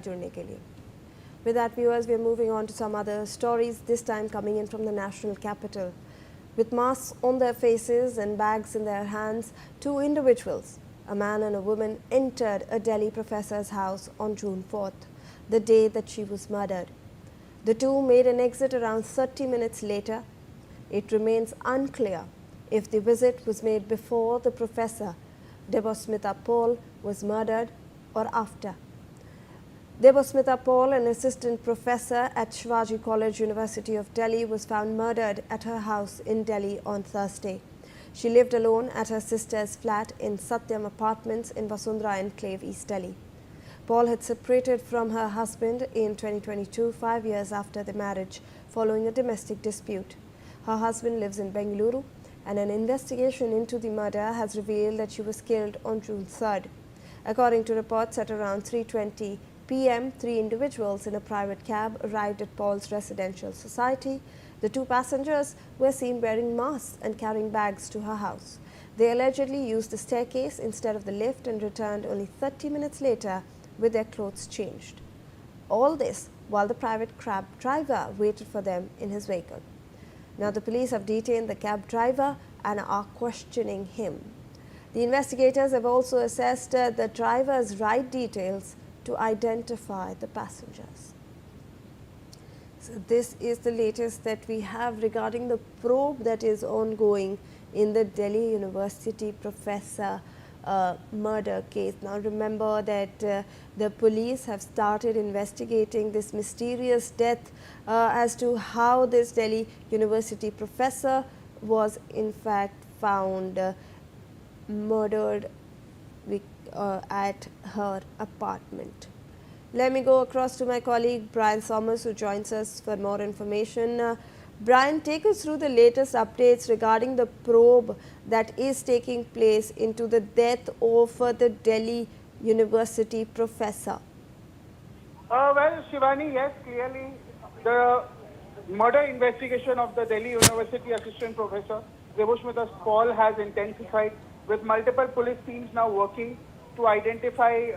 जुड़ने के लिए। With that, viewers, we are moving on to some other stories, this time coming in from the national capital. With masks on their faces and bags in their hands, two individuals, a man and a woman, entered a Delhi professor's house on June 4th, the day that she was murdered. The two made an exit around 30 minutes later. It remains unclear if the visit was made before the professor, Debosmita Paul, was murdered or after. Debosmita Paul, an assistant professor at Shivaji College, University of Delhi, was found murdered at her house in Delhi on Thursday. She lived alone at her sister's flat in Satyam Apartments in Vasundhara, Enclave, East Delhi. Paul had separated from her husband in 2022, 5 years after the marriage, following a domestic dispute. Her husband lives in Bengaluru, and an investigation into the murder has revealed that she was killed on June 3rd. According to reports, at around 3:20 p.m., three individuals in a private cab arrived at Paul's residential society. The two passengers were seen wearing masks and carrying bags to her house. They allegedly used the staircase instead of the lift and returned only 30 minutes later with their clothes changed. All this while the private cab driver waited for them in his vehicle. Now the police have detained the cab driver and are questioning him. The investigators have also assessed the driver's ride details to identify the passengers. So this is the latest that we have regarding the probe that is ongoing in the Delhi University professor murder case. Now remember that the police have started investigating this mysterious death as to how this Delhi University professor was in fact found murdered at her apartment. Let me go across to my colleague Brian Thomas, who joins us for more information. Brian, take us through the latest updates regarding the probe that is taking place into the death of the Delhi University professor. Well, Shivani, yes, clearly the murder investigation of the Delhi University assistant professor Debosmita Paul has intensified, with multiple police teams now working to identify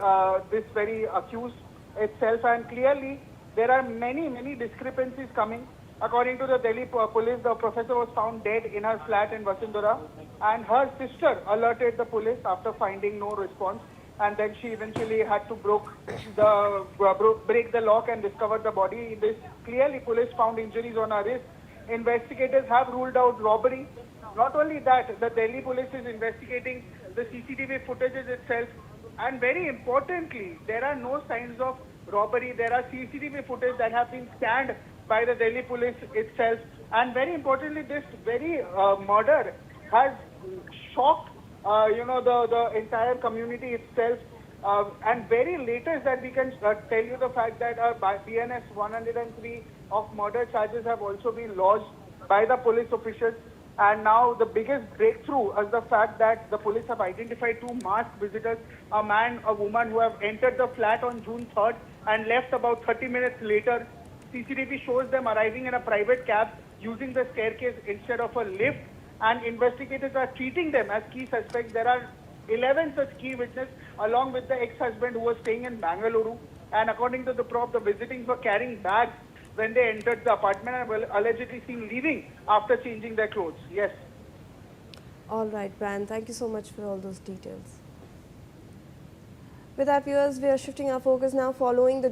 this very accused itself, and clearly there are many discrepancies coming. According to the Delhi police, the professor was found dead in her flat in Vasundhara, and her sister alerted the police after finding no response, and then she eventually had to break the lock and discover the body. In this, clearly police found injuries on her wrist. Investigators have ruled out robbery. Not only that, the Delhi police is investigating the CCTV footages itself, and very importantly, there are no signs of robbery. There are CCTV footage that have been scanned by the Delhi police itself, and very importantly, this very murder has shocked the entire community itself, and very latest that we can tell you the fact that BNS 103 of murder charges have also been lodged by the police officials. And now the biggest breakthrough is the fact that the police have identified two masked visitors, a man, a woman, who have entered the flat on June 3rd and left about 30 minutes later. CCTV shows them arriving in a private cab using the staircase instead of a lift, and investigators are treating them as key suspects. There are 11 such key witnesses along with the ex-husband who was staying in Bengaluru, and according to the probe, the visitings were carrying bags when they entered the apartment and were allegedly seen leaving after changing their clothes. Yes. All right, Brian, thank you so much for all those details. With that, viewers, we are shifting our focus now following the